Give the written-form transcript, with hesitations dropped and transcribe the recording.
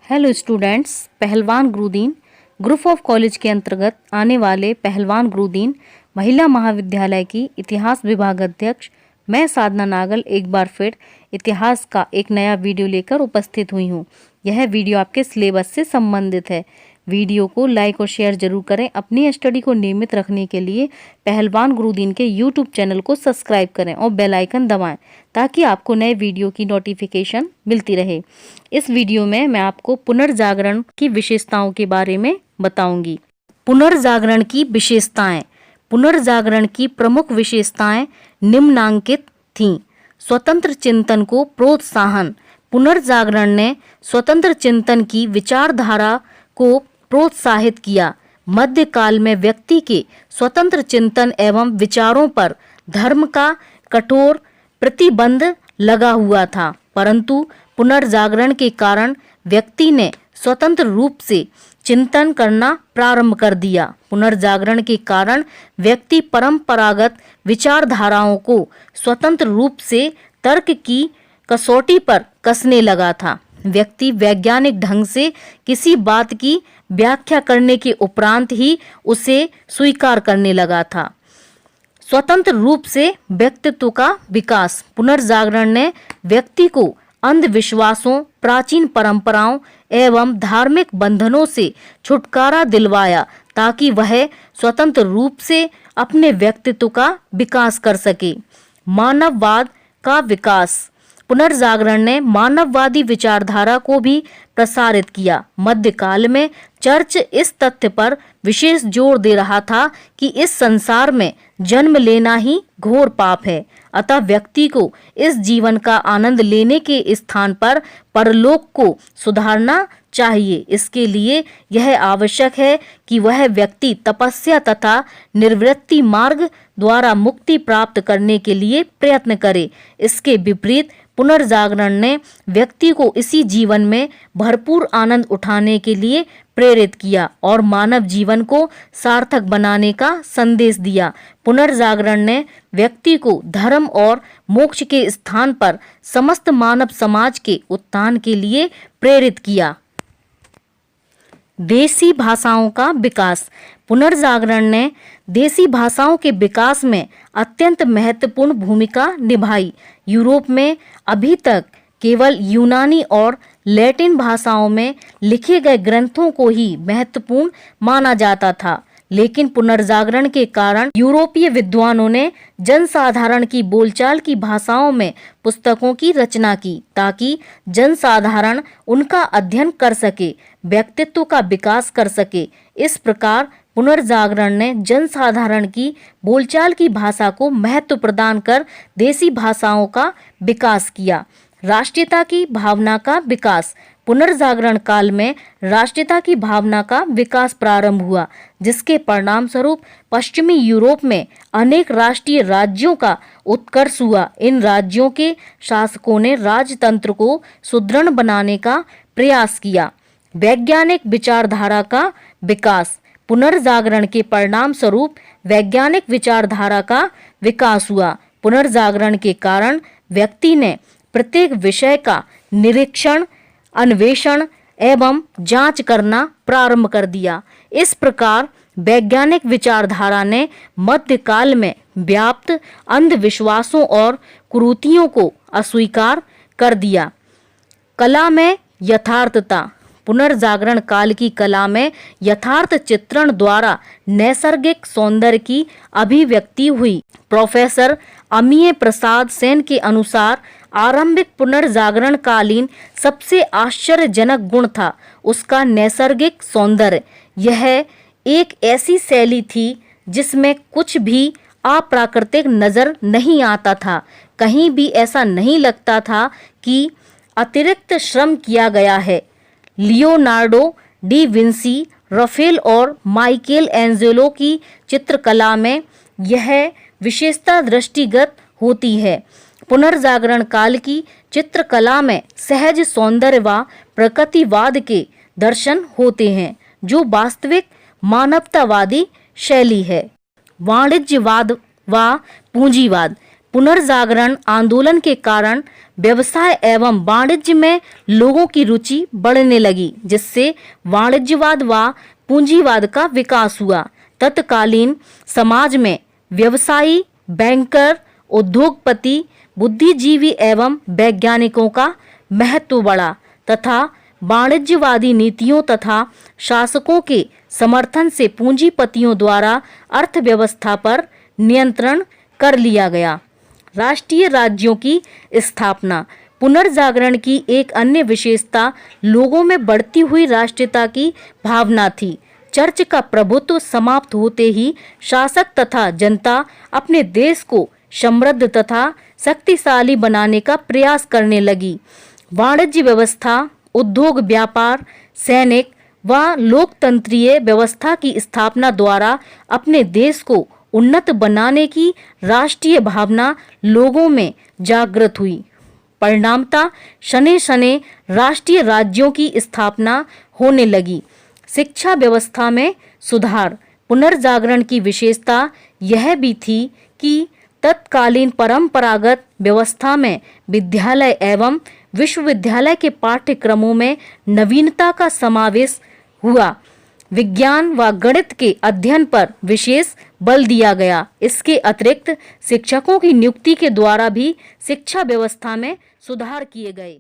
Hello students, पहलवान Gurudeen group of college के अंतर्गत आने वाले पहलवान गुरुदीन महिला महाविद्यालय की इतिहास विभाग अध्यक्ष मैं साधना नागल एक बार फिर इतिहास का एक नया वीडियो लेकर उपस्थित हुई हूँ। यह वीडियो आपके सिलेबस से संबंधित है। वीडियो को लाइक और शेयर जरूर करें। अपनी स्टडी को नियमित रखने के लिए पहलवान गुरुदीन के यूट्यूब चैनल को सब्सक्राइब करें और बेल आइकन दबाएं ताकि आपको नए वीडियो की नोटिफिकेशन मिलती रहे। इस वीडियो में मैं आपको पुनर्जागरण की विशेषताओं के बारे में बताऊंगी। पुनर्जागरण की विशेषताएं। पुनर्जागरण की प्रमुख विशेषताएं निम्नांकित थीं। स्वतंत्र चिंतन को प्रोत्साहन। पुनर्जागरण ने स्वतंत्र चिंतन की विचारधारा को प्रोत्साहित किया। मध्यकाल में व्यक्ति के स्वतंत्र चिंतन एवं विचारों पर धर्म का कठोर प्रतिबंध लगा हुआ था, परंतु पुनर्जागरण के कारण व्यक्ति ने स्वतंत्र रूप से चिंतन करना प्रारंभ कर दिया। पुनर्जागरण के कारण व्यक्ति परंपरागत विचारधाराओं को स्वतंत्र रूप से तर्क की कसौटी पर कसने लगा था। व्यक्ति वैज्ञानिक ढंग से किसी बात की व्याख्या करने के उपरांत ही उसे स्वीकार करने लगा था। स्वतंत्र रूप से व्यक्तित्व का विकास। पुनर्जागरण ने व्यक्ति को अंधविश्वासों, प्राचीन परंपराओं एवं धार्मिक बंधनों से छुटकारा दिलवाया ताकि वह स्वतंत्र रूप से अपने व्यक्तित्व का विकास कर सके। मानववाद का विकास। पुनर्जागरण ने मानववादी विचारधारा को भी प्रसारित किया। मध्यकाल में चर्च इस तथ्य पर विशेष जोर दे रहा था कि इस संसार में जन्म लेना ही घोर पाप है, अतः व्यक्ति को इस जीवन का आनंद लेने के स्थान पर परलोक को सुधारना चाहिए। इसके लिए यह आवश्यक है कि वह व्यक्ति तपस्या तथा निर्वृत्ति मार्ग द्वारा मुक्ति प्राप्त करने के लिए प्रयत्न करे। इसके विपरीत पुनर्जागरण ने व्यक्ति को इसी जीवन में भरपूर आनंद उठाने के लिए प्रेरित किया और मानव जीवन को सार्थक बनाने का संदेश दिया। पुनर्जागरण ने व्यक्ति को धर्म और मोक्ष के स्थान पर समस्त मानव समाज के उत्थान के लिए प्रेरित किया। देसी भाषाओं का विकास। पुनर्जागरण ने देसी भाषाओं के विकास में अत्यंत महत्वपूर्ण भूमिका निभाई। यूरोप में अभी तक केवल यूनानी और लैटिन भाषाओं में लिखे गए ग्रंथों को ही महत्वपूर्ण माना जाता था, लेकिन पुनर्जागरण के कारण यूरोपीय विद्वानों ने जनसाधारण की बोलचाल की भाषाओं में पुस्तकों की रचना की ताकि जनसाधारण उनका अध्ययन कर सके, व्यक्तित्व का विकास कर सके। इस प्रकार पुनर्जागरण ने जनसाधारण की बोलचाल की भाषा को महत्व प्रदान कर देसी भाषाओं का विकास किया। राष्ट्रीयता की भावना का विकास। पुनर्जागरण काल में राष्ट्रीयता की भावना का विकास प्रारंभ हुआ, जिसके परिणाम स्वरूप पश्चिमी यूरोप में अनेक राष्ट्रीय राज्यों का उत्कर्ष हुआ। इन राज्यों के शासकों ने राजतंत्र को सुदृढ़ बनाने का प्रयास किया। वैज्ञानिक विचारधारा का विकास। पुनर्जागरण के परिणाम स्वरूप वैज्ञानिक विचारधारा का विकास हुआ। पुनर्जागरण के कारण व्यक्ति ने प्रत्येक विषय का निरीक्षण, अन्वेषण एवं जांच करना प्रारंभ कर दिया। इस प्रकार वैज्ञानिक विचारधारा ने मध्यकाल में व्याप्त अंधविश्वासों और कुरीतियों को अस्वीकार कर दिया। कला में यथार्थता। पुनर्जागरण काल की कला में यथार्थ चित्रण द्वारा नैसर्गिक सौंदर्य की अभिव्यक्ति हुई। प्रोफेसर अमीय प्रसाद सेन के अनुसार आरंभिक पुनर्जागरण कालीन सबसे आश्चर्यजनक गुण था उसका नैसर्गिक सौंदर्य। यह एक ऐसी शैली थी जिसमें कुछ भी अप्राकृतिक नजर नहीं आता था। कहीं भी ऐसा नहीं लगता था कि अतिरिक्त श्रम किया गया है। लियोनार्डो डी विंसी, राफेल और माइकेल एंजेलो की चित्रकला में यह विशेषता दृष्टिगत होती है। पुनर्जागरण काल की चित्रकला में सहज सौंदर्य व प्रकृतिवाद के दर्शन होते हैं, जो वास्तविक मानवतावादी शैली है। वाणिज्यवाद व पूंजीवाद। पुनर्जागरण आंदोलन के कारण व्यवसाय एवं वाणिज्य में लोगों की रुचि बढ़ने लगी, जिससे वाणिज्यवाद व पूंजीवाद का विकास हुआ। तत्कालीन समाज में व्यवसायी, बैंकर, उद्योगपति, बुद्धिजीवी एवं वैज्ञानिकों का महत्व बढ़ा तथा वाणिज्यवादी नीतियों तथा शासकों के समर्थन से पूंजीपतियों द्वारा अर्थव्यवस्था पर नियंत्रण कर लिया गया। राष्ट्रीय राज्यों की स्थापना। पुनर्जागरण की एक अन्य विशेषता लोगों में बढ़ती हुई राष्ट्रीयता की भावना थी। चर्च का प्रभुत्व समाप्त होते ही शासक तथा जनता अपने देश को समृद्ध तथा शक्तिशाली बनाने का प्रयास करने लगी। वाणिज्य व्यवस्था, उद्योग, व्यापार, सैनिक व लोकतंत्रीय व्यवस्था की स्थापना द्वारा अपने देश को उन्नत बनाने की राष्ट्रीय भावना लोगों में जागृत हुई। परिणामतः शनै शनै राष्ट्रीय राज्यों की स्थापना होने लगी। शिक्षा व्यवस्था में सुधार। पुनर्जागरण की विशेषता यह भी थी कि तत्कालीन परंपरागत व्यवस्था में विद्यालय एवं विश्वविद्यालय के पाठ्यक्रमों में नवीनता का समावेश हुआ। विज्ञान व गणित के अध्ययन पर विशेष बल दिया गया। इसके अतिरिक्त शिक्षकों की नियुक्ति के द्वारा भी शिक्षा व्यवस्था में सुधार किए गए।